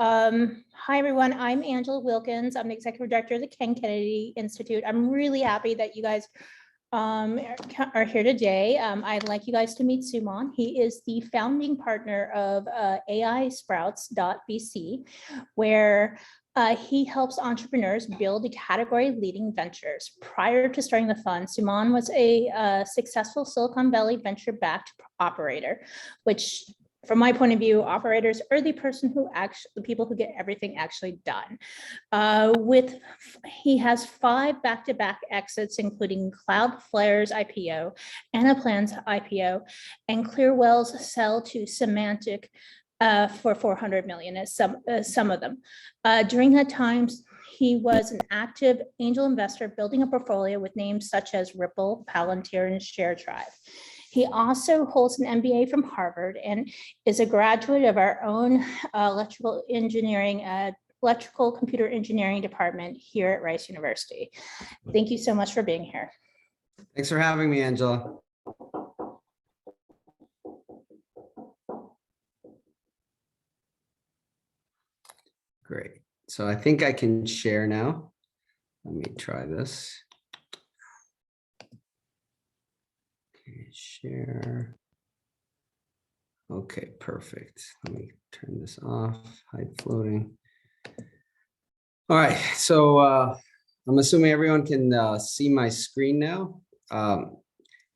Hi, everyone. I'm Angela Wilkins. I'm the Executive Director of the Ken Kennedy Institute. I'm really happy that you guys are here today. I'd like you guys to meet Suman. He is the founding partner of AIsprouts.vc, where he helps entrepreneurs build category-leading ventures. Prior to starting the fund, Suman was a successful Silicon Valley venture-backed operator, which, from my point of view, operators are the people who get everything actually done. He has 5 back-to-back exits, including Cloudflare's IPO, Anaplan's IPO, and Clearwell's sell to Semantic for $400 million, as some of them. During that time, he was an active angel investor, building a portfolio with names such as Ripple, Palantir, and ShareTribe. He also holds an MBA from Harvard and is a graduate of our own electrical computer engineering department here at Rice University. Thank you so much for being here. Thanks for having me, Angela. Great. So I think I can share now. Let me try this. Share. Okay, perfect. Let me turn this off. Hide floating. All right, so I'm assuming everyone can see my screen now.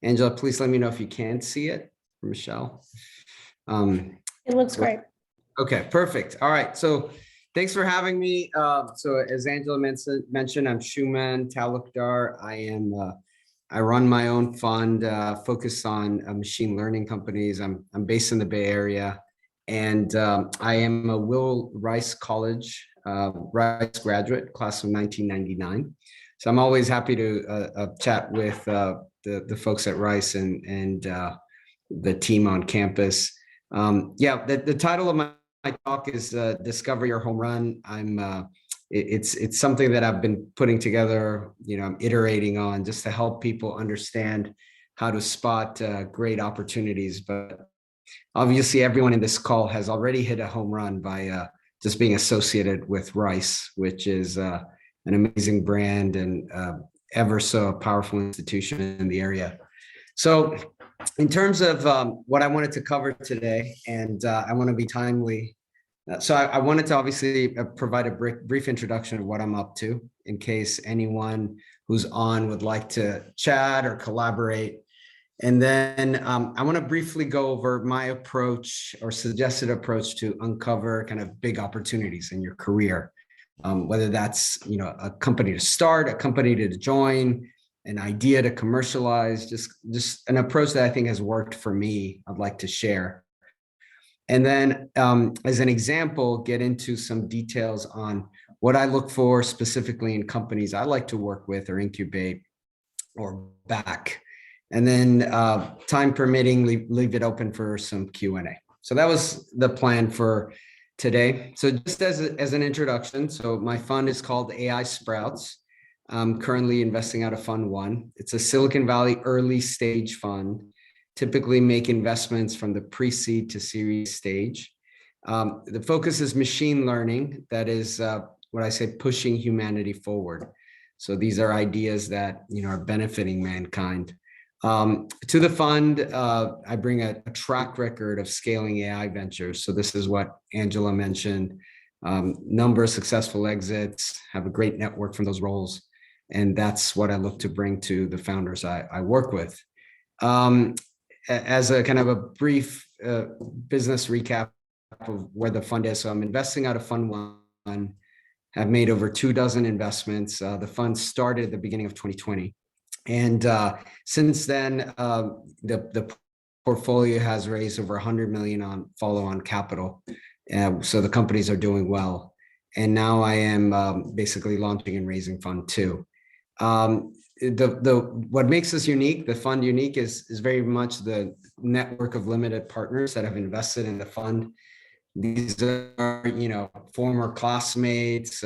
Angela, please let me know if you can't see it. Michelle. It looks great. Okay, perfect. All right, so thanks for having me. So as Angela mentioned, I'm Suman Talukdar. I run my own fund focused on machine learning companies. I'm based in the Bay Area, and I am a Will Rice College Rice graduate, class of 1999. So I'm always happy to chat with the folks at Rice and the team on campus. The title of my talk is Discover Your Home Run. It's something that I've been putting together, I'm iterating on just to help people understand how to spot great opportunities. But obviously everyone in this call has already hit a home run by just being associated with Rice, which is an amazing brand and ever so powerful institution in the area. So in terms of what I wanted to cover today, and I want to be timely, so I wanted to obviously provide a brief introduction of what I'm up to in case anyone who's on would like to chat or collaborate. And then I want to briefly go over my approach or suggested approach to uncover kind of big opportunities in your career, whether that's a company to start, a company to join, an idea to commercialize, just an approach that I think has worked for me. I'd like to share. And then as an example, get into some details on what I look for specifically in companies I like to work with or incubate or back. And then time permitting, leave it open for some Q&A. So that was the plan for today. So just as an introduction, so my fund is called AI Sprouts. I'm currently investing out of Fund 1. It's a Silicon Valley early stage fund. Typically make investments from the pre-seed to series stage. The focus is machine learning. That is what I say, pushing humanity forward. So these are ideas that are benefiting mankind. To the fund, I bring a track record of scaling AI ventures. So this is what Angela mentioned. Number of successful exits, have a great network from those roles. And that's what I look to bring to the founders I work with. As a kind of a brief business recap of where the fund is. So I'm investing out of Fund 1, have made over 24 investments. The fund started at the beginning of 2020. And since then, the portfolio has raised over 100 million on follow-on capital. So the companies are doing well. And now I am basically launching and raising Fund 2. What makes us unique, the fund unique, is very much the network of limited partners that have invested in the fund. These are, former classmates,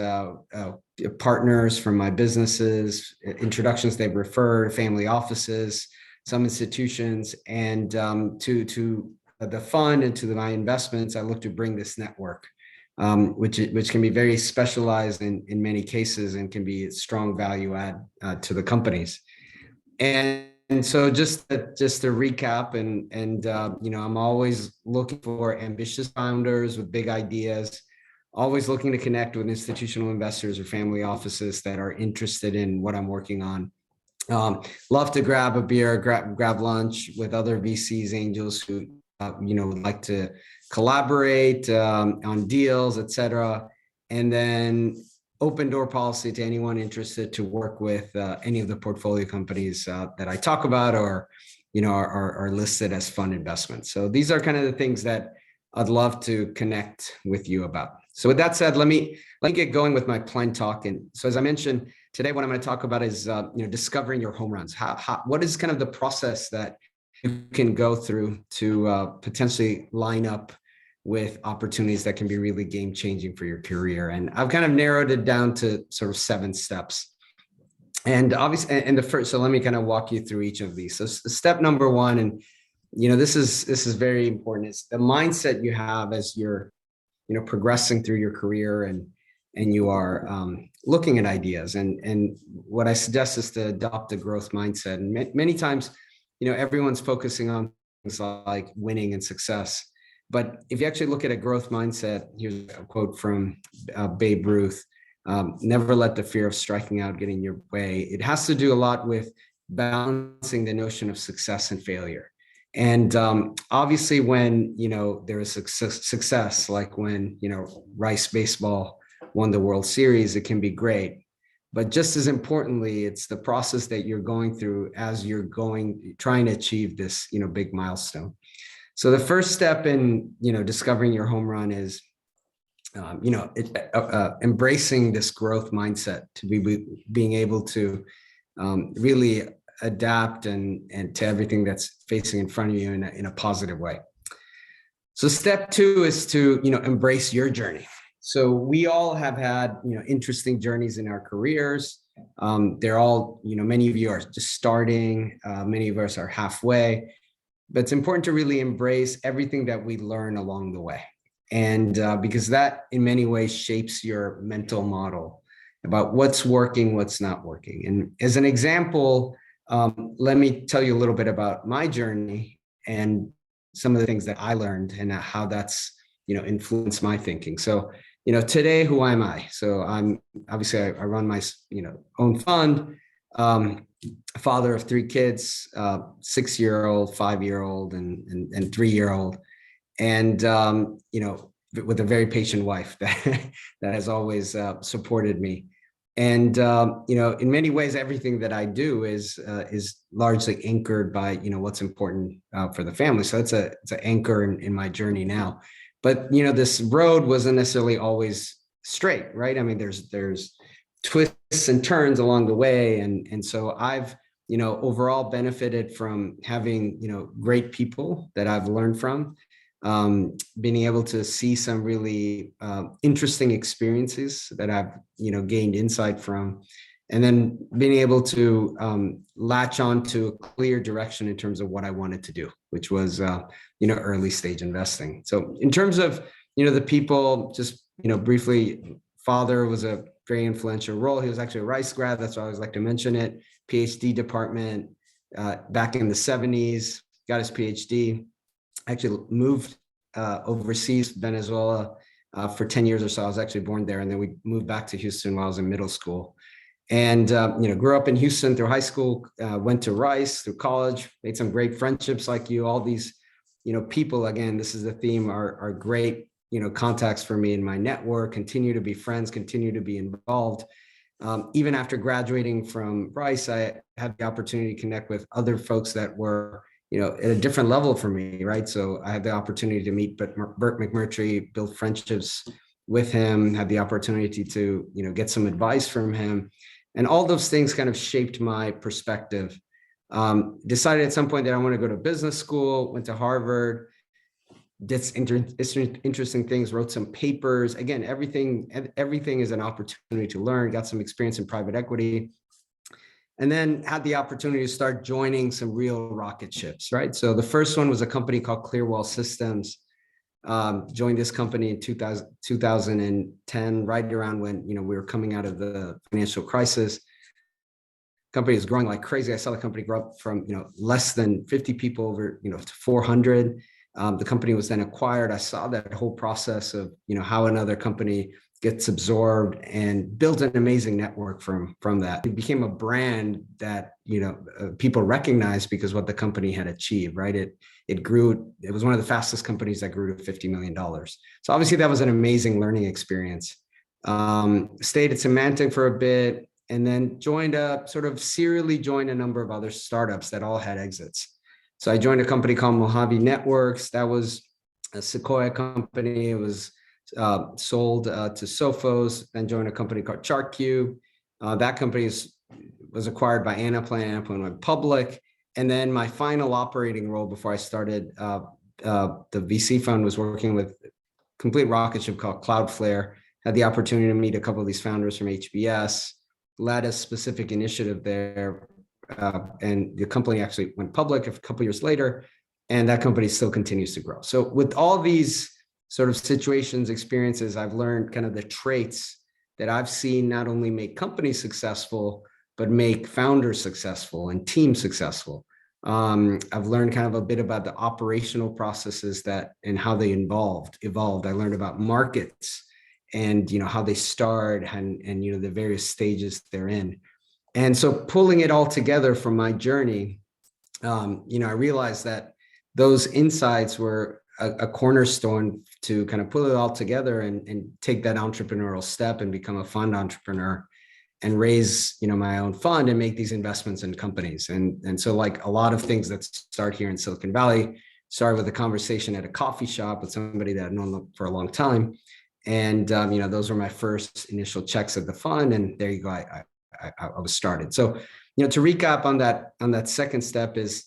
partners from my businesses, introductions they've referred, family offices, some institutions, and to the fund and to my investments, I look to bring this network which can be very specialized in many cases and can be a strong value add to the companies. And so just to recap, I'm always looking for ambitious founders with big ideas, always looking to connect with institutional investors or family offices that are interested in what I'm working on. Love to grab a beer, grab lunch with other VCs, angels who would like to collaborate on deals, et cetera. And then open door policy to anyone interested to work with any of the portfolio companies that I talk about or are listed as fund investments. So these are kind of the things that I'd love to connect with you about. So with that said, let me get going with my planned talk. And so as I mentioned today, what I'm going to talk about is discovering your home runs. What is kind of the process that you can go through to potentially line up with opportunities that can be really game changing for your career. And I've kind of narrowed it down to sort of 7 steps. And obviously, and the first, so let me kind of walk you through each of these. So step number 1, and this is very important, is the mindset you have as you're progressing through your career and you are looking at ideas. And what I suggest is to adopt a growth mindset. And many times, everyone's focusing on things like winning and success. But if you actually look at a growth mindset, here's a quote from Babe Ruth, never let the fear of striking out get in your way. It has to do a lot with balancing the notion of success and failure. And obviously when, there is success, like when, Rice Baseball won the World Series, it can be great. But just as importantly, it's the process that you're going through as you're trying to achieve this, big milestone. So the first step in, discovering your home run is, embracing this growth mindset, to be being able to really adapt and to everything that's facing in front of you in a positive way. So step 2 is to, embrace your journey. So we all have had, interesting journeys in our careers. They're all, many of you are just starting, many of us are halfway. But it's important to really embrace everything that we learn along the way. And because that in many ways shapes your mental model about what's working, what's not working. And as an example, let me tell you a little bit about my journey and some of the things that I learned and how that's, influenced my thinking. So, today, who am I? So I'm obviously I run my, own fund. Father of 3 kids, 6-year-old, 5-year-old, and 3-year-old, and with a very patient wife that has always supported me. And in many ways, everything that I do is largely anchored by what's important for the family. So it's an anchor in my journey now. But this road wasn't necessarily always straight, right? I mean, there's twists and turns along the way. And so I've, overall benefited from having, great people that I've learned from, being able to see some really interesting experiences that I've, gained insight from, and then being able to latch on to a clear direction in terms of what I wanted to do, which was, early stage investing. So in terms of, the people, just, briefly, father was a very influential role. He was actually a Rice grad. That's why I always like to mention it. PhD department back in the 70s, got his PhD, actually moved overseas, Venezuela, for 10 years or so. I was actually born there. And then we moved back to Houston while I was in middle school. And, grew up in Houston through high school, went to Rice through college, made some great friendships like you. All these, people, again, this is the theme, are great, contacts for me in my network, continue to be friends, continue to be involved. Even after graduating from Rice, I had the opportunity to connect with other folks that were, at a different level for me, right? So I had the opportunity to meet Burt McMurtry, build friendships with him, had the opportunity to, get some advice from him. And all those things kind of shaped my perspective. Decided at some point that I want to go to business school, went to Harvard, did interesting things, wrote some papers. Again, everything is an opportunity to learn, got some experience in private equity, and then had the opportunity to start joining some real rocket ships, right? So the first one was a company called Clearwell Systems. Joined this company in 2010, right around when, we were coming out of the financial crisis. Company is growing like crazy. I saw the company grow up from, less than 50 people over, to 400. The company was then acquired. I saw that whole process of, how another company gets absorbed and builds an amazing network from that. It became a brand that, people recognized because what the company had achieved, right? It grew. It was one of the fastest companies that grew to $50 million. So obviously that was an amazing learning experience. Stayed at Symantec for a bit, and then serially joined a number of other startups that all had exits. So I joined a company called Mojave Networks. That was a Sequoia company. It was sold to Sophos, then joined a company called ChartCube. That company was acquired by Anaplan. Anaplan went public. And then my final operating role before I started the VC fund was working with a complete rocket ship called Cloudflare. Had the opportunity to meet a couple of these founders from HBS, led a specific initiative there. And the company actually went public a couple of years later, and that company still continues to grow. So with all these sort of situations, experiences, I've learned kind of the traits that I've seen not only make companies successful, but make founders successful and teams successful. I've learned kind of a bit about the operational processes and how they evolved. I learned about markets and, how they start and the various stages they're in. And so pulling it all together from my journey, I realized that those insights were a cornerstone to kind of pull it all together and take that entrepreneurial step and become a fund entrepreneur and raise, my own fund and make these investments in companies. And so like a lot of things that start here in Silicon Valley, started with a conversation at a coffee shop with somebody that I'd known for a long time. And, those were my first initial checks at the fund. And there you go. I was started. So, to recap on that second step is,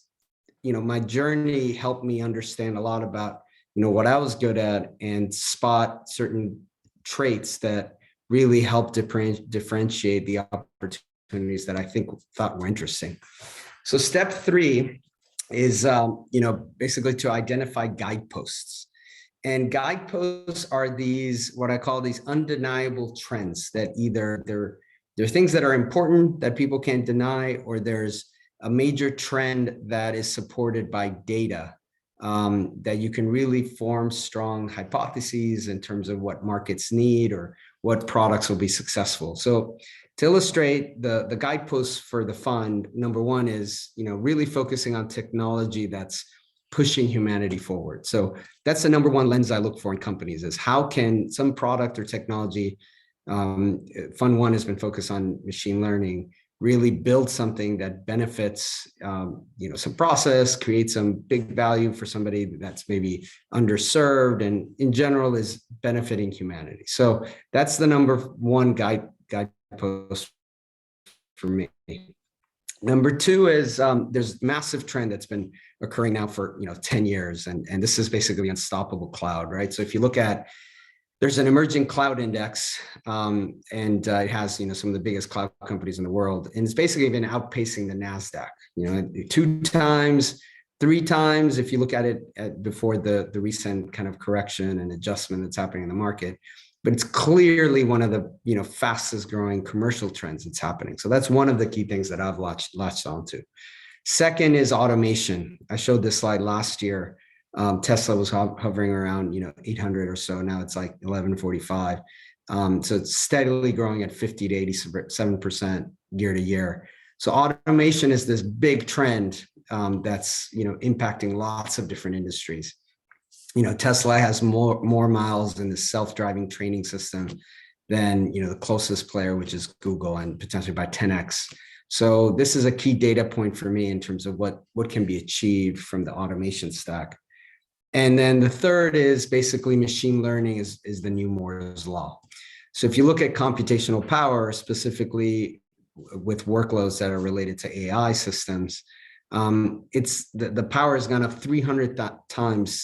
my journey helped me understand a lot about, what I was good at and spot certain traits that really helped differentiate the opportunities that I thought were interesting. So step 3 is, basically to identify guideposts. And guideposts are what I call these undeniable trends that either they're things that are important that people can't deny, or there's a major trend that is supported by data, that you can really form strong hypotheses in terms of what markets need or what products will be successful. So to illustrate the guideposts for the fund, number 1 is, really focusing on technology that's pushing humanity forward. So that's the number 1 lens I look for in companies is how can some product or technology, Fund 1 has been focused on machine learning, really build something that benefits, some process, create some big value for somebody that's maybe underserved and in general is benefiting humanity. So that's the number 1 guidepost for me. Number 2 is there's massive trend that's been occurring now for 10 years, and this is basically the unstoppable cloud, right? So if you look at, there's an emerging cloud index, and it has some of the biggest cloud companies in the world, and it's basically been outpacing the Nasdaq, 2 times, 3 times if you look at it before the recent kind of correction and adjustment that's happening in the market. But it's clearly one of the fastest growing commercial trends that's happening. So that's one of the key things that I've latched onto. Second is automation. I showed this slide last year. Tesla was hovering around 800 or so. Now it's like 1145. So it's steadily growing at 50 to 87% year to year. So automation is this big trend that's impacting lots of different industries. Tesla has more miles in the self-driving training system than the closest player, which is Google, and potentially by 10x. So this is a key data point for me in terms of what can be achieved from the automation stack. And then the third is basically machine learning is the new Moore's law. So if you look at computational power, specifically with workloads that are related to AI systems, it's the power has gone up 300,000 times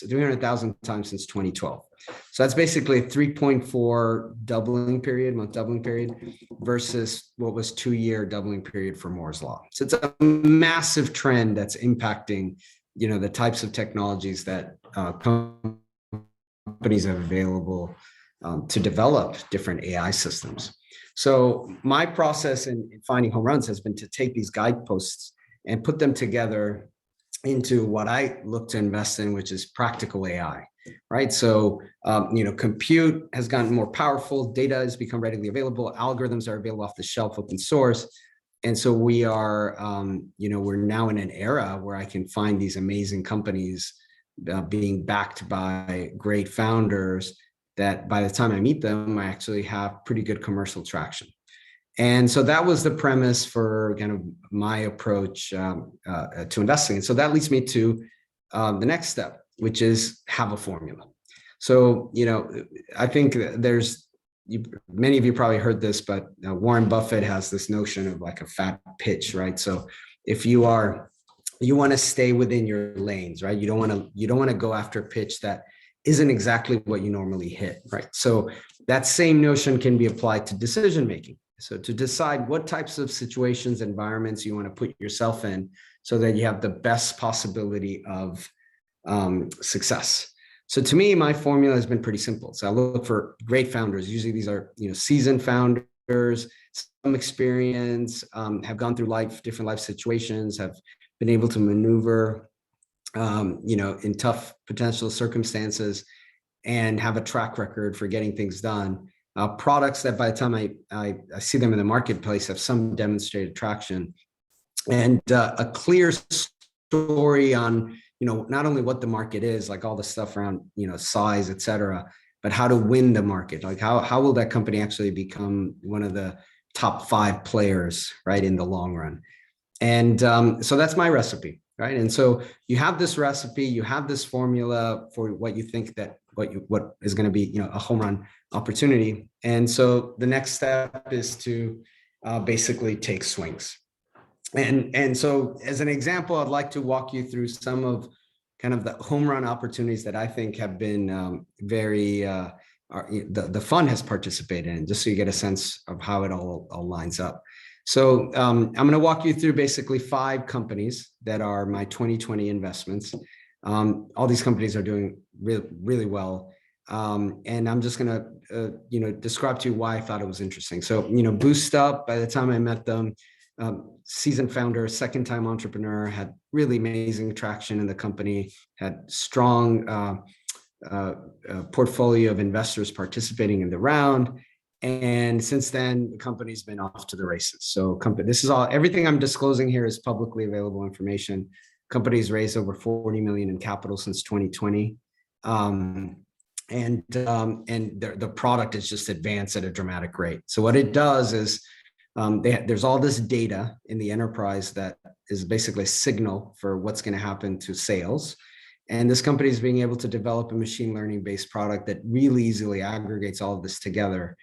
since 2012. So that's basically a 3.4 month doubling period versus what was 2-year doubling period for Moore's law. So it's a massive trend that's impacting, the types of technologies that companies have available to develop different AI systems. So my process in finding home runs has been to take these guideposts and put them together into what I look to invest in, which is practical AI, right? So, compute has gotten more powerful, data has become readily available, algorithms are available off the shelf, open source. And so we are, we're now in an era where I can find these amazing companies being backed by great founders that by the time I meet them, I actually have pretty good commercial traction. And so that was the premise for kind of my approach to investing. And so that leads me to the next step, which is have a formula. So, I think many of you probably heard this, but Warren Buffett has this notion of like a fat pitch, right? So if you want to stay within your lanes, right? You don't want to go after a pitch that isn't exactly what you normally hit, right? So that same notion can be applied to decision making. So to decide what types of situations, environments you want to put yourself in so that you have the best possibility of success. So to me, my formula has been pretty simple. So I look for great founders. Usually these are, seasoned founders, some experience, have gone through different life situations, have been able to maneuver, in tough potential circumstances and have a track record for getting things done. Products that by the time I see them in the marketplace have some demonstrated traction, and a clear story on, not only what the market is, like all the stuff around, size, et cetera, but how to win the market. Like how will that company actually become one of the top 5 players, right, in the long run? And so that's my recipe, right? And so you have this recipe, you have this formula for what you think that what is going to be, a home run opportunity. And so the next step is to basically take swings. And so as an example, I'd like to walk you through some of kind of the home run opportunities that I think have been the fund has participated in, just so you get a sense of how it all lines up. So I'm going to walk you through basically 5 companies that are my 2020 investments. All these companies are doing really well. And I'm just going to, describe to you why I thought it was interesting. So, Boost Up, by the time I met them, seasoned founder, second-time entrepreneur, had really amazing traction in the company, had strong portfolio of investors participating in the round. And since then, the company's been off to the races. So this is everything I'm disclosing here is publicly available information. Company's raised over 40 million in capital since 2020. And the product has just advanced at a dramatic rate. So what it does is there's all this data in the enterprise that is basically a signal for what's going to happen to sales. And this company is being able to develop a machine learning based product that really easily aggregates all of this together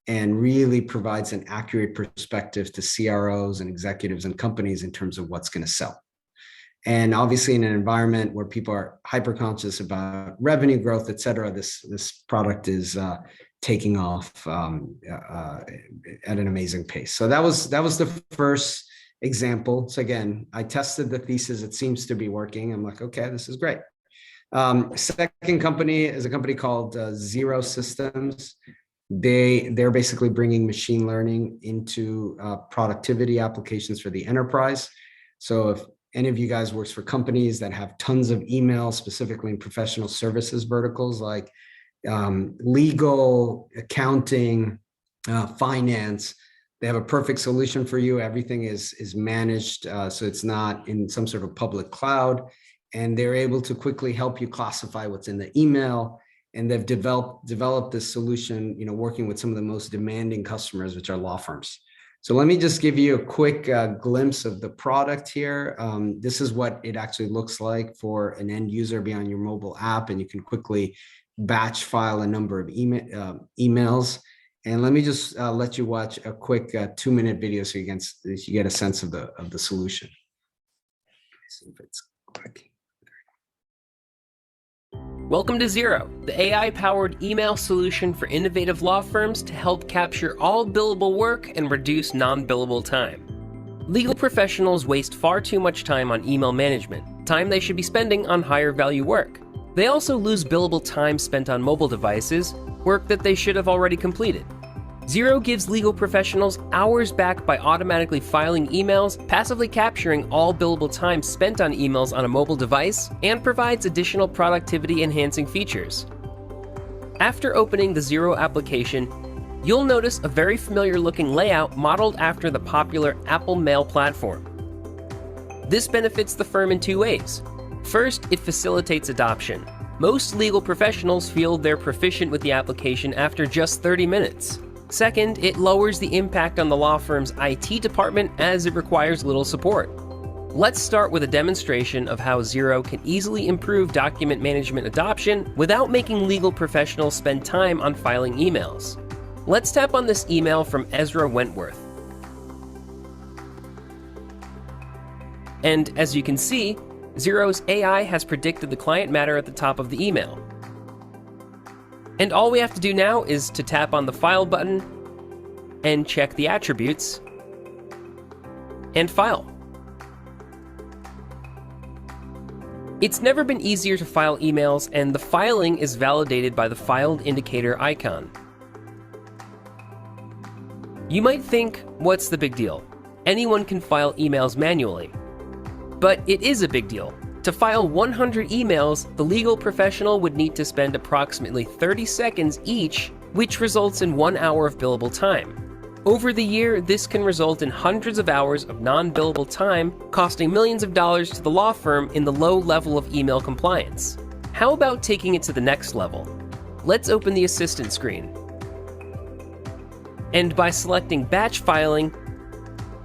and really provides an accurate perspective to CROs and executives and companies in terms of what's going to sell. And obviously in an environment where people are hyper conscious about revenue growth, et cetera, this product is taking off at an amazing pace. So that was the first example. So again, I tested the thesis. It seems to be working. I'm like, okay, this is great. Second company is a company called Zero Systems. They're basically bringing machine learning into productivity applications for the enterprise. So if any of you guys works for companies that have tons of emails, specifically in professional services verticals like legal, accounting, finance, they have a perfect solution for you. Everything is managed, so it's not in some sort of public cloud, and they're able to quickly help you classify what's in the email. And they've developed this solution, working with some of the most demanding customers, which are law firms. So let me just give you a quick glimpse of the product here. This is what it actually looks like for an end user beyond your mobile app, and you can quickly batch file a number of emails. And let me just let you watch a quick 2-minute video so you get a sense of the solution. Let's see if it's quick. Welcome to Zero, the AI-powered email solution for innovative law firms to help capture all billable work and reduce non-billable time. Legal professionals waste far too much time on email management, time they should be spending on higher value work. They also lose billable time spent on mobile devices, work that they should have already completed. Xero gives legal professionals hours back by automatically filing emails, passively capturing all billable time spent on emails on a mobile device, and provides additional productivity-enhancing features. After opening the Xero application, you'll notice a very familiar-looking layout modeled after the popular Apple Mail platform. This benefits the firm in two ways. First, it facilitates adoption. Most legal professionals feel they're proficient with the application after just 30 minutes. Second, it lowers the impact on the law firm's IT department as it requires little support. Let's start with a demonstration of how Xero can easily improve document management adoption without making legal professionals spend time on filing emails. Let's tap on this email from Ezra Wentworth. And as you can see, Xero's AI has predicted the client matter at the top of the email. And all we have to do now is to tap on the File button and check the attributes and file. It's never been easier to file emails, and the filing is validated by the filed indicator icon. You might think, what's the big deal? Anyone can file emails manually. But it is a big deal. To file 100 emails, the legal professional would need to spend approximately 30 seconds each, which results in 1 hour of billable time. Over the year, this can result in hundreds of hours of non-billable time, costing millions of dollars to the law firm in the low level of email compliance. How about taking it to the next level? Let's open the assistant screen. And by selecting batch filing,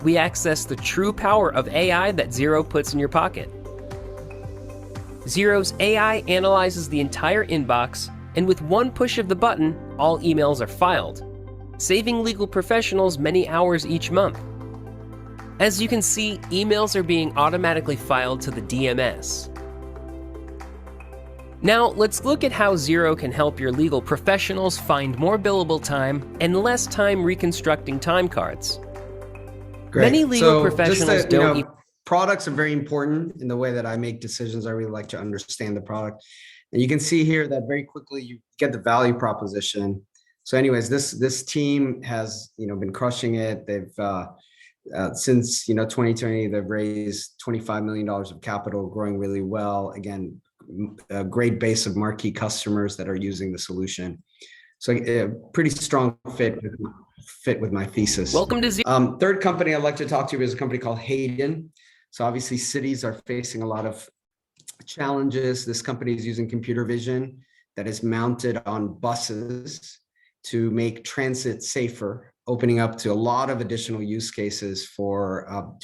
we access the true power of AI that Xero puts in your pocket. Xero's AI analyzes the entire inbox, and with one push of the button, all emails are filed, saving legal professionals many hours each month. As you can see, emails are being automatically filed to the DMS. Now, let's look at how Xero can help your legal professionals find more billable time and less time reconstructing time cards. Great. Many legal professionals don't products are very important in the way that I make decisions. I really like to understand the product. And you can see here that very quickly you get the value proposition. So anyways, this team has, been crushing it. They've, since, 2020, they've raised $25 million of capital, growing really well. Again, a great base of marquee customers that are using the solution. So a pretty strong fit with my thesis. Welcome to Xero. Third company I'd like to talk to you is a company called Hayden. So obviously cities are facing a lot of challenges. This company is using computer vision that is mounted on buses to make transit safer, opening up to a lot of additional use cases for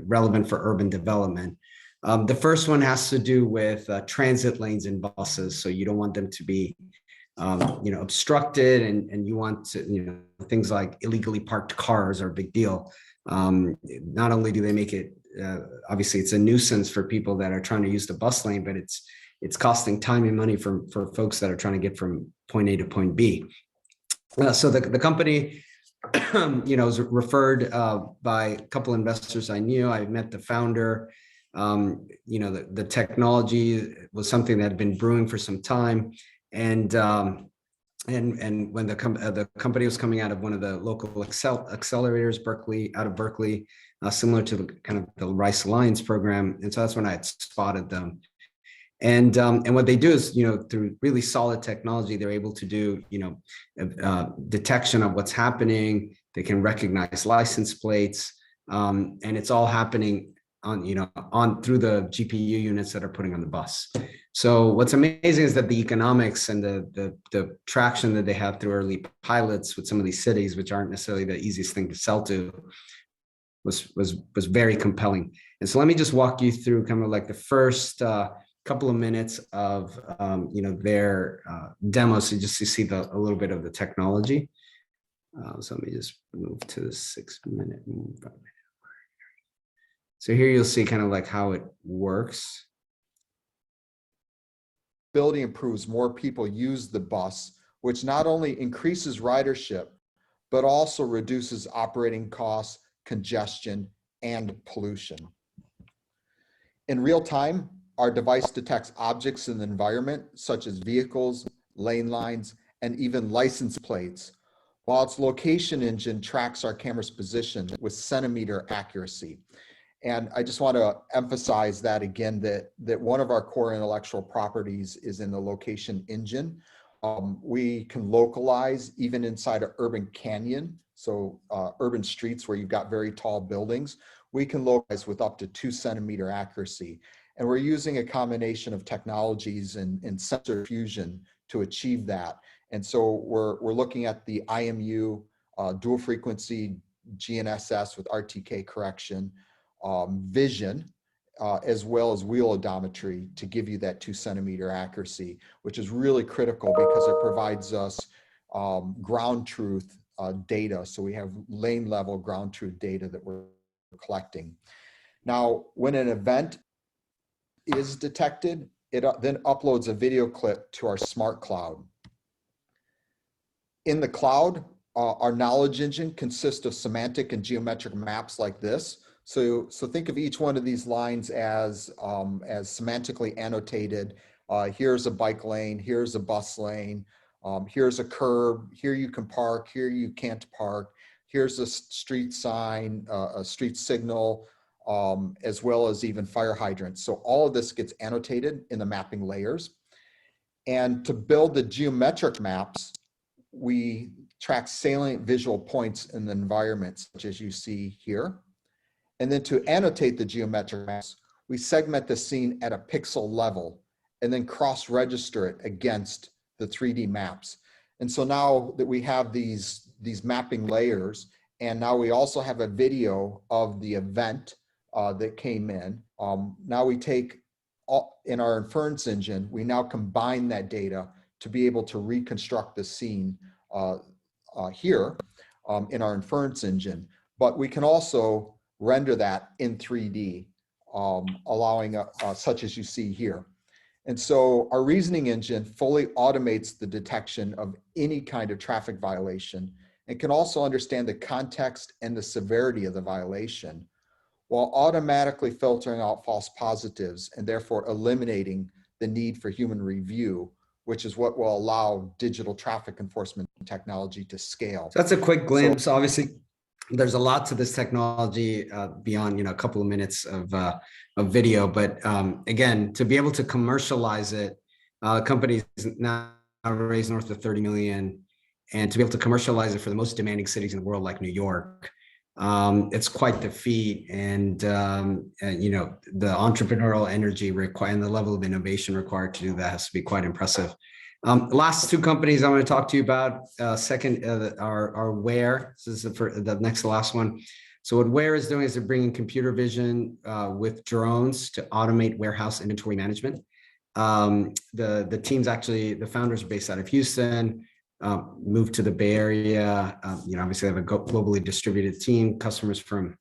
relevant for urban development. The first one has to do with transit lanes in buses. So you don't want them to be obstructed, and you want to, things like illegally parked cars are a big deal. Not only do they make it, obviously it's a nuisance for people that are trying to use the bus lane, but it's costing time and money for folks that are trying to get from point A to point B. So the company, was referred by a couple investors I knew. I met the founder. The technology was something that had been brewing for some time. And when the company was coming out of one of the local accelerators, out of Berkeley, similar to the Rice Alliance program, and so that's when I had spotted them. And what they do is, through really solid technology, they're able to do, detection of what's happening. They can recognize license plates, and it's all happening on through the GPU units that are putting on the bus. So what's amazing is that the economics and the traction that they have through early pilots with some of these cities, which aren't necessarily the easiest thing to sell to, was very compelling. And so let me just walk you through kind of like the first couple of minutes of their demo, so just to see a little bit of the technology. So let me just move to the 6-minute move. So here you'll see kind of like how it works. Mobility improves, more people use the bus, which not only increases ridership, but also reduces operating costs, congestion, and pollution. In real time, our device detects objects in the environment, such as vehicles, lane lines, and even license plates, while its location engine tracks our camera's position with centimeter accuracy. And I just want to emphasize that again, that one of our core intellectual properties is in the location engine. We can localize even inside an urban canyon, so urban streets where you've got very tall buildings, we can localize with up to 2 centimeter accuracy. And we're using a combination of technologies and sensor fusion to achieve that. And so we're looking at the IMU, dual frequency GNSS with RTK correction, vision, as well as wheel odometry to give you that 2 centimeter accuracy, which is really critical because it provides us ground truth data. So we have lane level ground truth data that we're collecting. Now, when an event is detected, it then uploads a video clip to our smart cloud. In the cloud, our knowledge engine consists of semantic and geometric maps like this. So think of each one of these lines as semantically annotated. Here's a bike lane, here's a bus lane, here's a curb, here you can park, here you can't park, here's a street sign, a street signal, as well as even fire hydrants. So all of this gets annotated in the mapping layers. And to build the geometric maps, we track salient visual points in the environment, such as you see here. And then to annotate the geometric maps, we segment the scene at a pixel level and then cross-register it against the 3D maps. And so now that we have these mapping layers, and now we also have a video of the event that came in, now we take, in our inference engine, we now combine that data to be able to reconstruct the scene here in our inference engine. But we can also render that in 3D, allowing such as you see here. And so our reasoning engine fully automates the detection of any kind of traffic violation and can also understand the context and the severity of the violation, while automatically filtering out false positives and therefore eliminating the need for human review, which is what will allow digital traffic enforcement technology to scale. So that's a quick glimpse. Obviously, there's a lot to this technology beyond a couple of minutes of video. But again, to be able to commercialize it, companies now raise north of 30 million, and to be able to commercialize it for the most demanding cities in the world, like New York, it's quite the feat. And the entrepreneurial energy required and the level of innovation required to do that has to be quite impressive. Last 2 companies I want to talk to you about. Second are Ware. This is the next to last one. So what Ware is doing is they're bringing computer vision with drones to automate warehouse inventory management. The team's actually, the founders are based out of Houston, moved to the Bay Area. Obviously they have a globally distributed team, customers from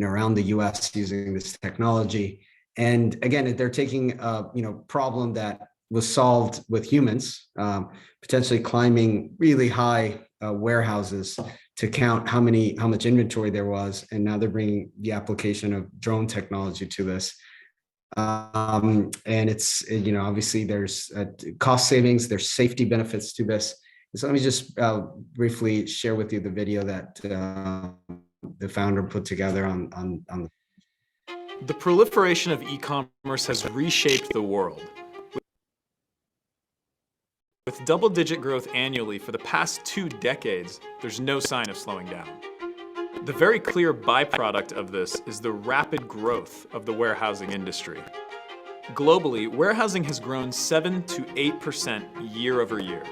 around the US using this technology. And again, they're taking a problem that was solved with humans, potentially climbing really high warehouses to count how much inventory there was. And now they're bringing the application of drone technology to this. And it's, obviously there's cost savings, there's safety benefits to this. So let me just briefly share with you the video that the founder put together on. The proliferation of e-commerce has reshaped the world. With double-digit growth annually for the past 2 decades, there's no sign of slowing down. The very clear byproduct of this is the rapid growth of the warehousing industry. Globally, warehousing has grown 7 to 8% year over year.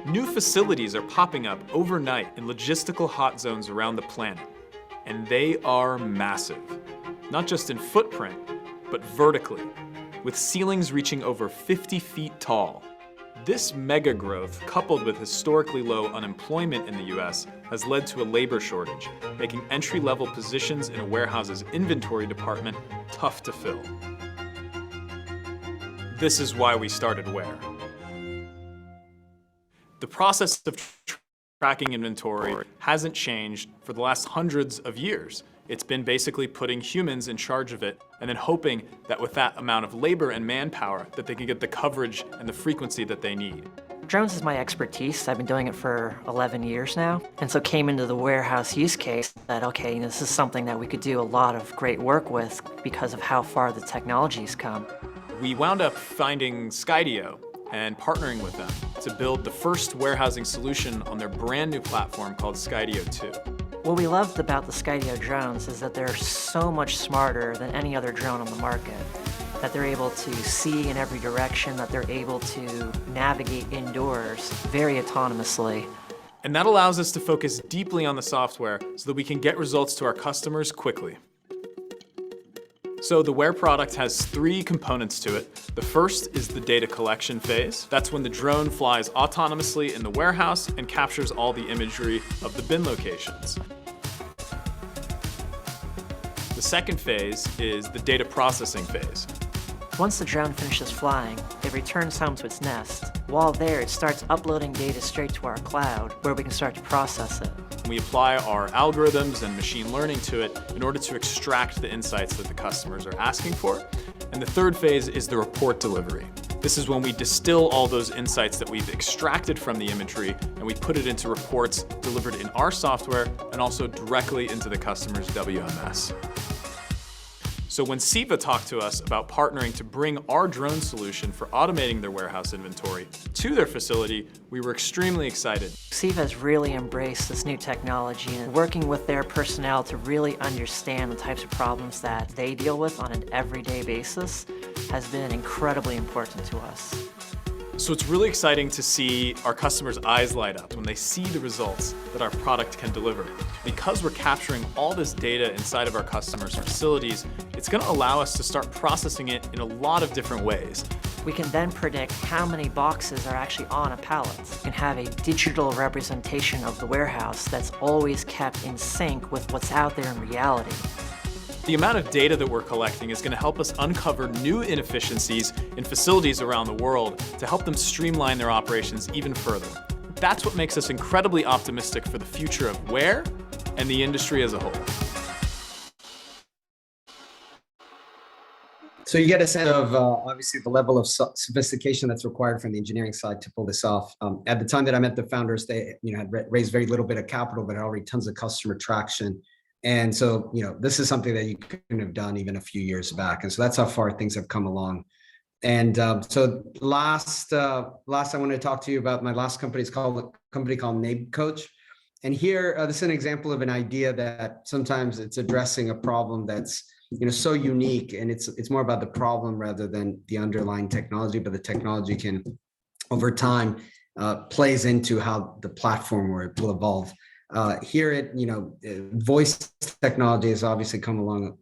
New facilities are popping up overnight in logistical hot zones around the planet, and they are massive. Not just in footprint, but vertically, with ceilings reaching over 50 feet tall. This mega growth, coupled with historically low unemployment in the US, has led to a labor shortage, making entry-level positions in a warehouse's inventory department tough to fill. This is why we started Ware. The process of Tracking inventory hasn't changed for the last hundreds of years. It's been basically putting humans in charge of it and then hoping that with that amount of labor and manpower that they can get the coverage and the frequency that they need. Drones is my expertise. I've been doing it for 11 years now. And so came into the warehouse use case that, okay, this is something that we could do a lot of great work with because of how far the technology's come. We wound up finding Skydio and partnering with them to build the first warehousing solution on their brand new platform called Skydio 2. What we loved about the Skydio drones is that they're so much smarter than any other drone on the market. That they're able to see in every direction, that they're able to navigate indoors very autonomously. And that allows us to focus deeply on the software so that we can get results to our customers quickly. So the Ware product has 3 components to it. The first is the data collection phase. That's when the drone flies autonomously in the warehouse and captures all the imagery of the bin locations. The second phase is the data processing phase. Once the drone finishes flying, it returns home to its nest. While there, it starts uploading data straight to our cloud, where we can start to process it. We apply our algorithms and machine learning to it in order to extract the insights that the customers are asking for. And the third phase is the report delivery. This is when we distill all those insights that we've extracted from the imagery and we put it into reports delivered in our software and also directly into the customer's WMS. So when SIVA talked to us about partnering to bring our drone solution for automating their warehouse inventory to their facility, we were extremely excited. SIVA has really embraced this new technology and working with their personnel to really understand the types of problems that they deal with on an everyday basis has been incredibly important to us. So it's really exciting to see our customers' eyes light up when they see the results that our product can deliver. Because we're capturing all this data inside of our customers' facilities, it's going to allow us to start processing it in a lot of different ways. We can then predict how many boxes are actually on a pallet and have a digital representation of the warehouse that's always kept in sync with what's out there in reality. The amount of data that we're collecting is going to help us uncover new inefficiencies in facilities around the world to help them streamline their operations even further. That's what makes us incredibly optimistic for the future of Ware and the industry as a whole. So you get a sense of obviously the level of sophistication that's required from the engineering side to pull this off. At the time that I met the founders, they had raised very little bit of capital, but had already tons of customer traction. And so, this is something that you couldn't have done even a few years back. And so that's how far things have come along. And so last I want to talk to you about my last company. It's called a company called Name Coach. And here, this is an example of an idea that sometimes it's addressing a problem that's so unique, and it's more about the problem rather than the underlying technology. But the technology can, over time, plays into how the platform will evolve. Here, voice technology has obviously come along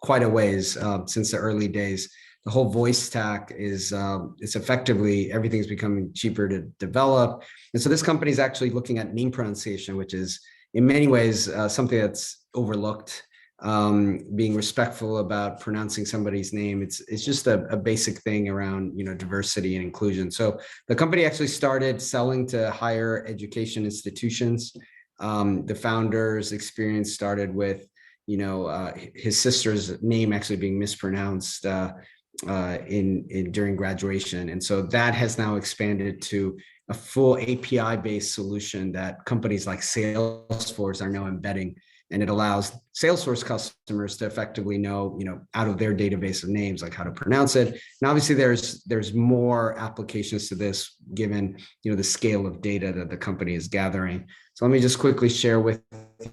quite a ways since the early days. The whole voice stack is it's effectively everything's becoming cheaper to develop, and so this company is actually looking at name pronunciation, which is in many ways something that's overlooked. Being respectful about pronouncing somebody's name. It's just a basic thing around, diversity and inclusion. So the company actually started selling to higher education institutions. The founder's experience started with, his sister's name actually being mispronounced during graduation. And so that has now expanded to a full API-based solution that companies like Salesforce are now embedding. And it allows Salesforce customers to effectively know, out of their database of names, like how to pronounce it. And obviously there's more applications to this given, the scale of data that the company is gathering. So let me just quickly share with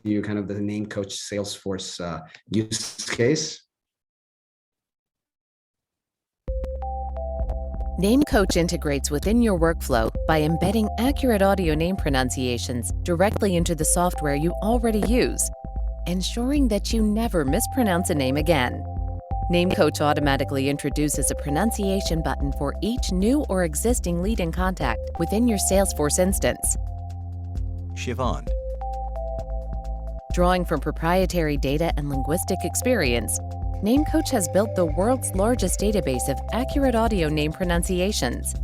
you kind of the Name Coach Salesforce use case. Name Coach integrates within your workflow by embedding accurate audio name pronunciations directly into the software you already use, ensuring that you never mispronounce a name again. Name Coach automatically introduces a pronunciation button for each new or existing lead in contact within your Salesforce instance. Siobhan. Drawing from proprietary data and linguistic experience, Name Coach has built the world's largest database of accurate audio name pronunciations.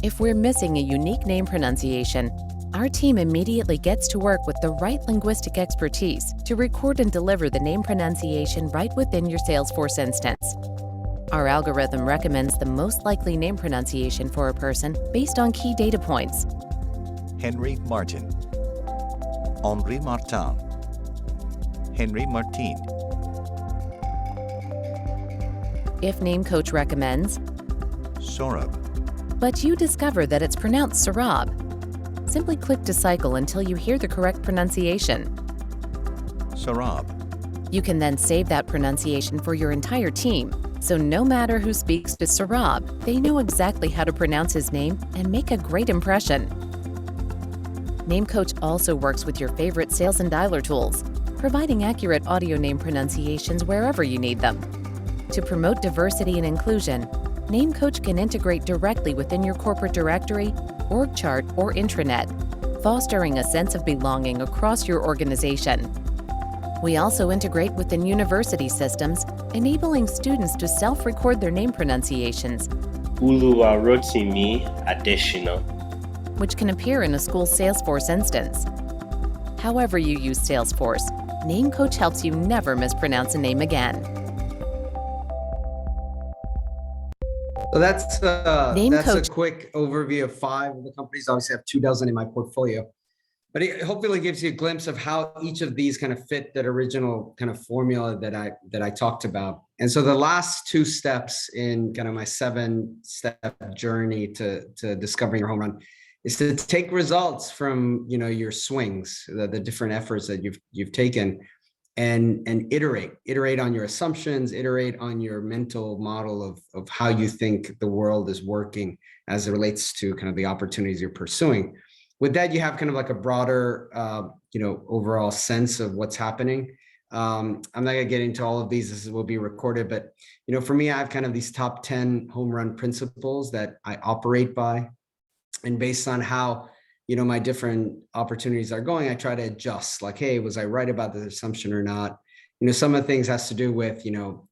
If we're missing a unique name pronunciation, Our team immediately gets to work with the right linguistic expertise to record and deliver the name pronunciation right within your Salesforce instance. Our algorithm recommends the most likely name pronunciation for a person based on key data points. Henry Martin, Henri Martin, Henry Martin, If Name Coach recommends, Sorab, but you discover that it's pronounced Sarab, simply click to cycle until you hear the correct pronunciation. Sarab, You can then save that pronunciation for your entire team, so no matter who speaks to Sarab, they know exactly how to pronounce his name and make a great impression. Name Coach also works with your favorite sales and dialer tools, providing accurate audio name pronunciations wherever you need them. To promote diversity and inclusion, Name Coach can integrate directly within your corporate directory, org chart, or intranet, fostering a sense of belonging across your organization. We also integrate within university systems, enabling students to self-record their name pronunciations, Uluwarotimi Additional. which can appear in a school's Salesforce instance. However you use Salesforce, Name Coach helps you never mispronounce a name again. So that's Name a Coach. quick overview of 5 of the companies. Obviously, I have 24 in my portfolio, but it hopefully gives you a glimpse of how each of these kind of fit that original kind of formula that I talked about. And so the last 2 steps in kind of my 7-step journey to discovering your home run is to take results from your swings, the different efforts that you've taken, and iterate on your assumptions, iterate on your mental model of how you think the world is working as it relates to kind of the opportunities you're pursuing. With that, you have kind of like a broader, overall sense of what's happening. I'm not gonna get into all of these. This will be recorded, but for me, I have kind of these top 10 home run principles that I operate by, and based on how my different opportunities are going, I try to adjust, like, hey, was I right about the assumption or not? Some of the things has to do with,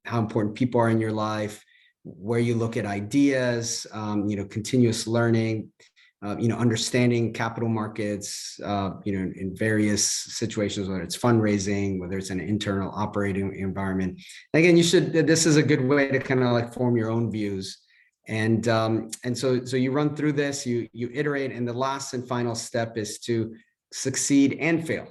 how important people are in your life, where you look at ideas, continuous learning, understanding capital markets, in various situations, whether it's fundraising, whether it's an internal operating environment. Again, this is a good way to kind of like form your own views. And so you run through this, you iterate, and the last and final step is to succeed and fail.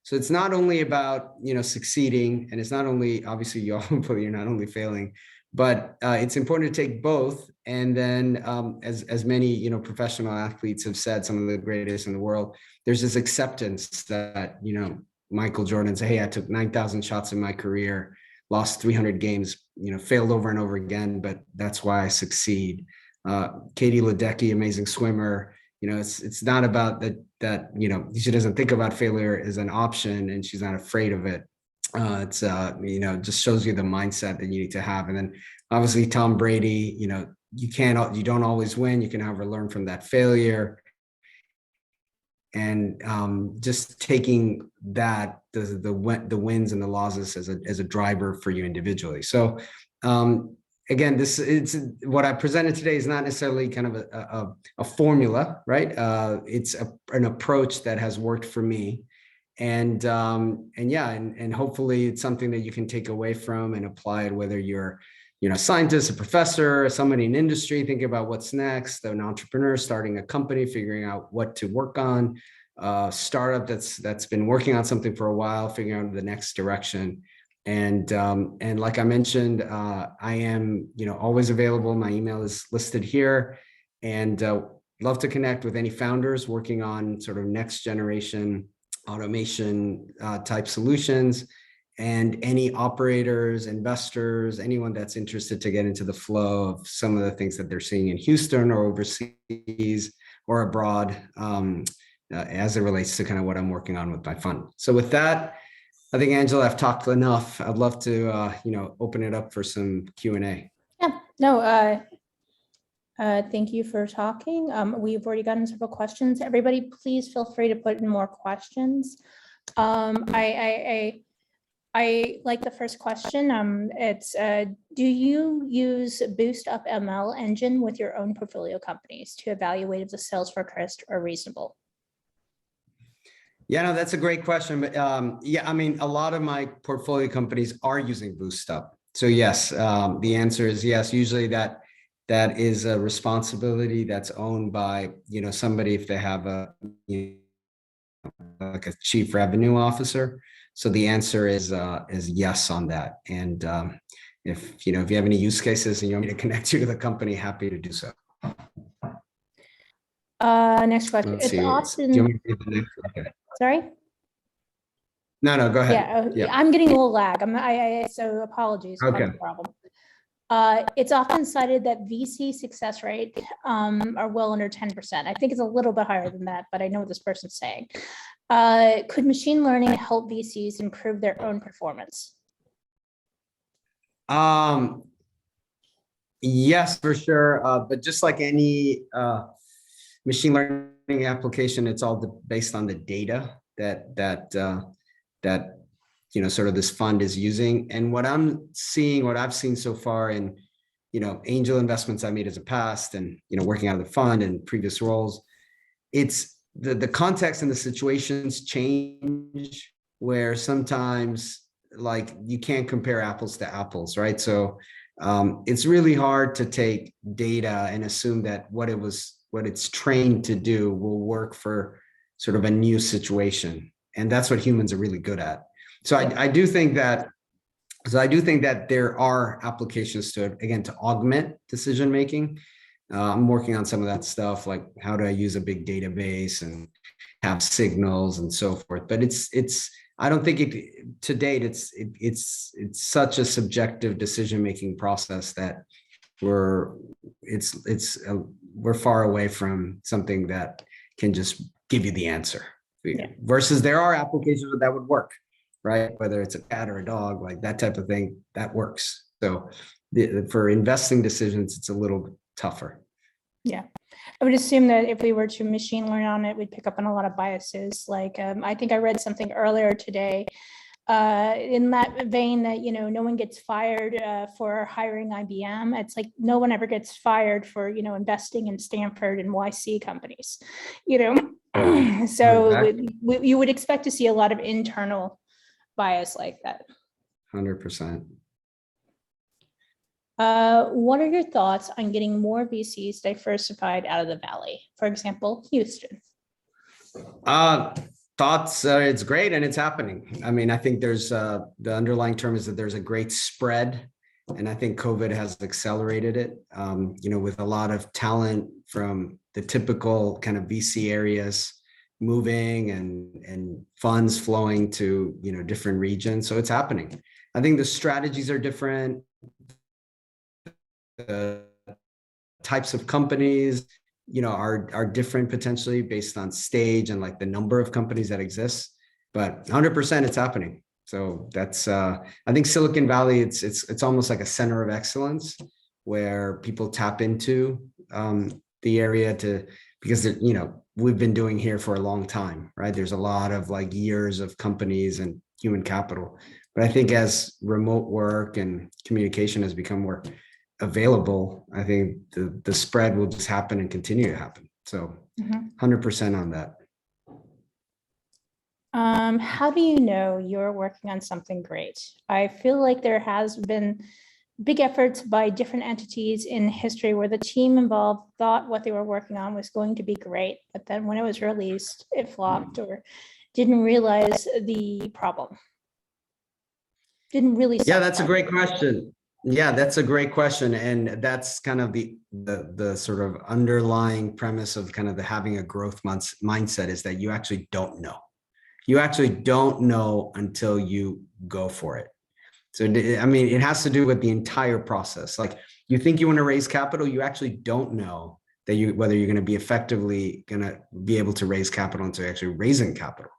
So it's not only about succeeding, and it's not only, obviously you're not only failing, but it's important to take both. And then as many professional athletes have said, some of the greatest in the world, there's this acceptance that Michael Jordan said, hey, I took 9,000 shots in my career, lost 300 games, failed over and over again, but that's why I succeed. Katie Ledecky, amazing swimmer, it's not about that she doesn't think about failure as an option, and she's not afraid of it. It's just shows you the mindset that you need to have. And then obviously Tom Brady, you don't always win. You can however learn from that failure. And just taking that the wins and the losses as a driver for you individually. So again, it's what I presented today is not necessarily kind of a formula, right? It's an approach that has worked for me, and hopefully it's something that you can take away from and apply it, whether you're a scientist, a professor, somebody in industry thinking about what's next, an entrepreneur starting a company, figuring out what to work on, startup that's been working on something for a while, figuring out the next direction. And like I mentioned, I am always available. My email is listed here, and love to connect with any founders working on sort of next generation automation type solutions. And any operators, investors, anyone that's interested to get into the flow of some of the things that they're seeing in Houston or overseas or abroad, as it relates to kind of what I'm working on with my fund. So with that, I think, Angela, I've talked enough. I'd love to, open it up for some Q&A. Yeah, no, thank you for talking. We've already gotten several questions. Everybody, please feel free to put in more questions. I like the first question. It's do you use Boost Up ML engine with your own portfolio companies to evaluate if the sales forecast are reasonable? Yeah, no, that's a great question. But yeah, I mean, a lot of my portfolio companies are using Boost Up. So yes, the answer is yes. Usually that is a responsibility that's owned by, somebody if they have like a chief revenue officer. So the answer is yes on that. And if you have any use cases and you want me to connect you to the company, happy to do so. Next question. Let's It's see. Do you often, want me to do the next? Okay. sorry? No, go ahead. Yeah, Yeah. I'm getting a little lag. So apologies. if Okay. that's a problem. It's often cited that VC success rate are well under 10%. I think it's a little bit higher than that, but I know what this person's saying. Could machine learning help VCs improve their own performance? Yes, for sure. But just like any machine learning application, it's all based on the data that sort of this fund is using. And what I've seen so far in angel investments I made as a past, and working out of the fund and previous roles, it's the context and the situations change, where sometimes like you can't compare apples to apples, right? So it's really hard to take data and assume that what it's trained to do will work for sort of a new situation. And that's what humans are really good at. So I do think that there are applications to augment decision making. I'm working on some of that stuff, like how do I use a big database and have signals and so forth. But I don't think to date it's such a subjective decision making process that we're far away from something that can just give you the answer. Yeah. Versus there are applications that would work, right? Whether it's a cat or a dog, like that type of thing, that works. So for investing decisions, it's a little tougher. Yeah. I would assume that if we were to machine learn on it, we'd pick up on a lot of biases. Like I think I read something earlier today in that vein that, no one gets fired for hiring IBM. It's like no one ever gets fired for, investing in Stanford and YC companies, So Exactly. you would expect to see a lot of internal bias like that. 100%. What are your thoughts on getting more VCs diversified out of the Valley? For example, Houston. Thoughts, it's great and it's happening. I mean, I think there's the underlying term is that there's a great spread, and I think COVID has accelerated it, with a lot of talent from the typical kind of VC areas moving and funds flowing to, different regions. So it's happening. I think the strategies are different. The types of companies, are different potentially based on stage and like the number of companies that exist, but 100% it's happening. So that's, I think Silicon Valley, it's almost like a center of excellence where people tap into the area because we've been doing here for a long time, right? There's a lot of like years of companies and human capital, but I think as remote work and communication has become more available, I think the spread will just happen and continue to happen. So 100% on that. How do you know you're working on something great? I feel like there has been big efforts by different entities in history where the team involved thought what they were working on was going to be great, but then when it was released, it flopped or didn't realize the problem. Didn't really. Yeah, that's a great question. Yeah, that's a great question. And that's kind of the sort of underlying premise of kind of the having a growth mindset is that you actually don't know. You actually don't know until you go for it. So, I mean, it has to do with the entire process. Like you think you want to raise capital, you actually don't know that whether you're going to be effectively going to be able to raise capital until you're actually raising capital.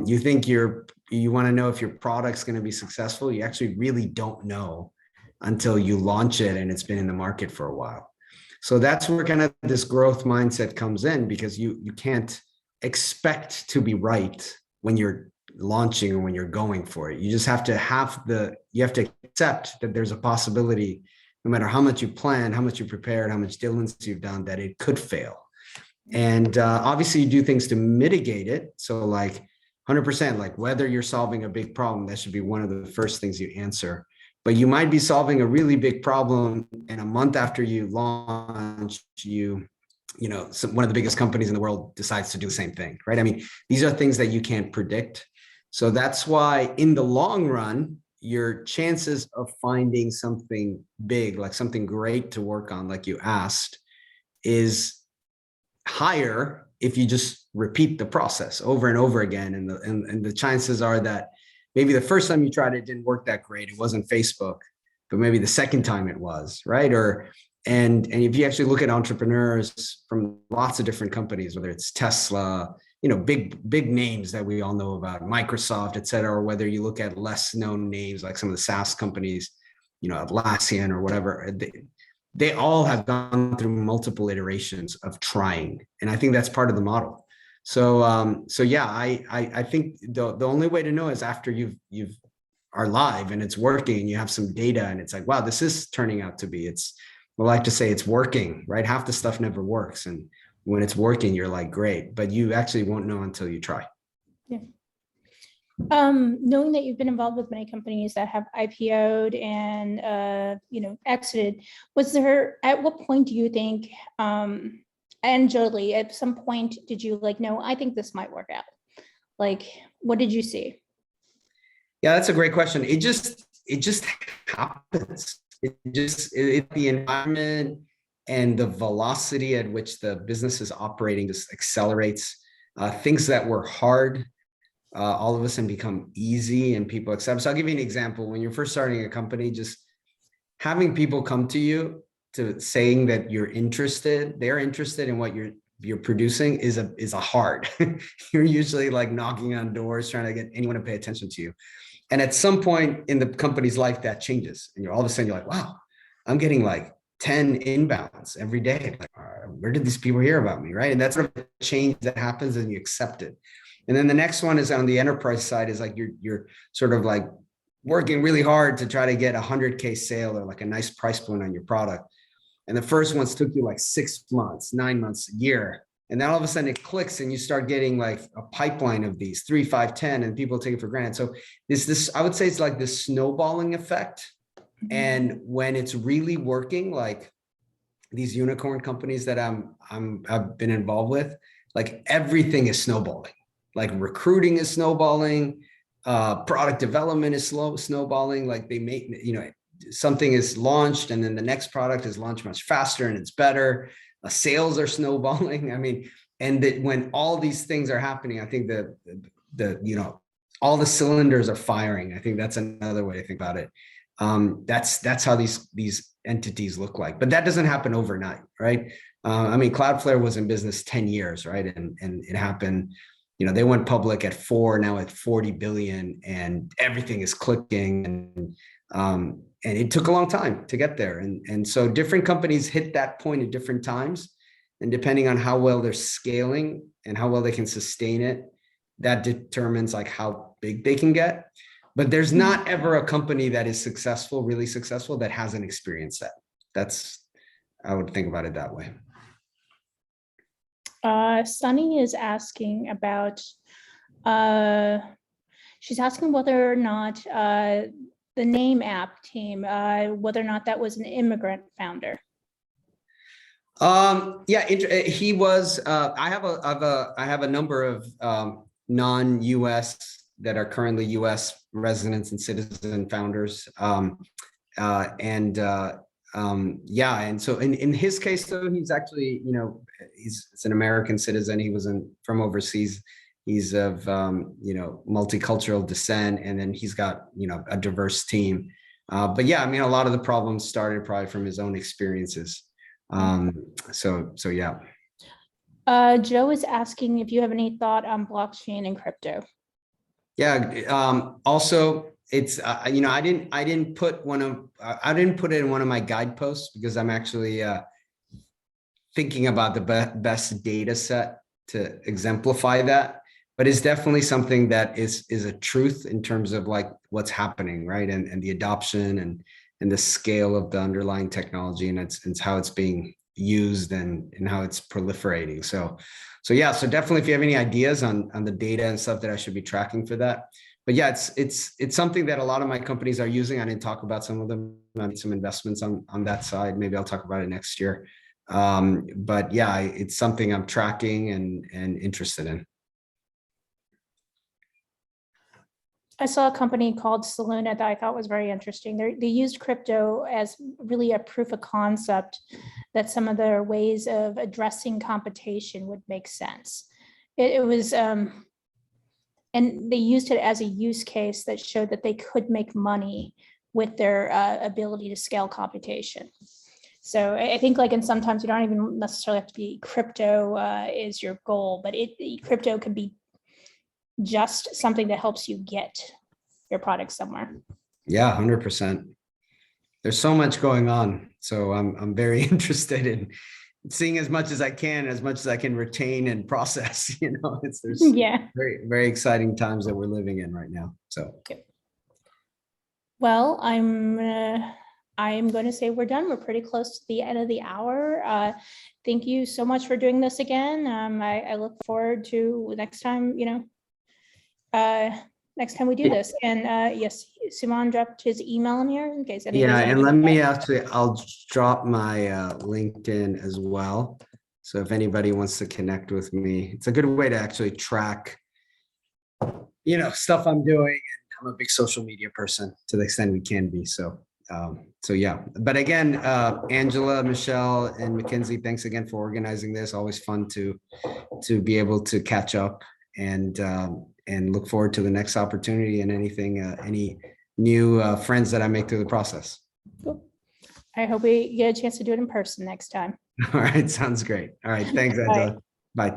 You think you want to know if your product's going to be successful. You actually really don't know until you launch it and it's been in the market for a while. So that's where kind of this growth mindset comes in, because you can't expect to be right when you're launching or when you're going for it. You just have to accept that there's a possibility, no matter how much you plan, how much you prepared, how much diligence you've done, that it could fail. And obviously you do things to mitigate it. So like 100%, like whether you're solving a big problem, that should be one of the first things you answer. But you might be solving a really big problem, and a month after you launch, one of the biggest companies in the world decides to do the same thing, right? I mean, these are things that you can't predict. So that's why in the long run, your chances of finding something big, like something great to work on, like you asked, is higher if you just repeat the process over and over again. And the chances are that maybe the first time you tried it didn't work that great. It wasn't Facebook, but maybe the second time it was, right? And if you actually look at entrepreneurs from lots of different companies, whether it's Tesla, big names that we all know about, Microsoft, et cetera, or whether you look at less known names like some of the SaaS companies, Atlassian or whatever, they all have gone through multiple iterations of trying. And I think that's part of the model. So yeah, I think the only way to know is after you've are live and it's working and you have some data and it's like, wow, this is turning out to be, we like to say it's working, right? Half the stuff never works. And when it's working, you're like, great, but you actually won't know until you try. Yeah. Knowing that you've been involved with many companies that have IPO'd and, exited, at what point do you think, and Jolie, at some point, did you no, I think this might work out? Like, what did you see? Yeah, that's a great question. It just happens. The environment and the velocity at which the business is operating just accelerates. Things that were hard, all of a sudden become easy and people accept. So I'll give you an example. When you're first starting a company, just having people come to you to saying that they're interested in what you're producing is a hard. You're usually like knocking on doors, trying to get anyone to pay attention to you. And at some point in the company's life, that changes. And all of a sudden you're like, wow, I'm getting like 10 inbounds every day. Like, where did these people hear about me, right? And that's sort of a change that happens and you accept it. And then the next one is on the enterprise side is like you're sort of like working really hard to try to get 100K sale or like a nice price point on your product. And the first ones took you like 6 months, 9 months, a year. And then all of a sudden it clicks and you start getting like a pipeline of these 3, 5, 10, and people take it for granted. So this, I would say it's like this snowballing effect. And when it's really working, like these unicorn companies that I've been involved with, like everything is snowballing. Like recruiting is snowballing, product development is snowballing. Like they make, something is launched and then the next product is launched much faster and it's better. Sales are snowballing. I mean, and that when all these things are happening, I think all the cylinders are firing. I think that's another way to think about it. That's how these entities look like, but that doesn't happen overnight, right? I mean, Cloudflare was in business 10 years, right? And it happened, they went public at 4, now at 40 billion, and everything is clicking. And it took a long time to get there. And so different companies hit that point at different times. And depending on how well they're scaling and how well they can sustain it, that determines like how big they can get. But there's not ever a company that is successful, really successful, that hasn't experienced that. I would think about it that way. Sunny is asking about, she's asking whether or not the Name App team, whether or not that was an immigrant founder. Yeah, he was. I have a number of non-US that are currently US residents and citizen founders. Yeah, and so in his case though, he's actually, he's an American citizen. He wasn't from overseas. He's of, multicultural descent, and then he's got, a diverse team. But yeah, I mean, a lot of the problems started probably from his own experiences. So yeah. Joe is asking if you have any thought on blockchain and crypto. Yeah. Also, it's I didn't put it in one of my guideposts because I'm actually thinking about the best data set to exemplify that. But it's definitely something that is a truth in terms of like what's happening, right? And the adoption and the scale of the underlying technology, and it's how it's being used and how it's proliferating. So yeah, so definitely if you have any ideas on the data and stuff that I should be tracking for that. But yeah, it's something that a lot of my companies are using. I didn't talk about some of them. I made some investments on that side. Maybe I'll talk about it next year. But yeah, it's something I'm tracking and interested in. I saw a company called Soluna that I thought was very interesting. They used crypto as really a proof of concept that some of their ways of addressing competition would make sense. It was, and they used it as a use case that showed that they could make money with their ability to scale computation. So I think like, and sometimes you don't even necessarily have to be crypto is your goal, but crypto can be just something that helps you get your product somewhere. Yeah, 100%. There's so much going on. So I'm very interested in seeing as much as I can, as much as I can retain and process, there's Yeah. very, very exciting times that we're living in right now. So. Well, I'm going to say we're done. We're pretty close to the end of the hour. Thank you so much for doing this again. I look forward to next time, next time we do this. And yes, Suman dropped his email in here in case anybody's. Yeah, and let me I'll drop my LinkedIn as well. So if anybody wants to connect with me, it's a good way to actually track, stuff I'm doing. And I'm a big social media person to the extent we can be. So yeah, but again, Angela, Michelle, and Mackenzie, thanks again for organizing this. Always fun to be able to catch up and look forward to the next opportunity and anything, any new friends that I make through the process. Cool. I hope we get a chance to do it in person next time. All right, sounds great. All right, thanks, Angela. Bye.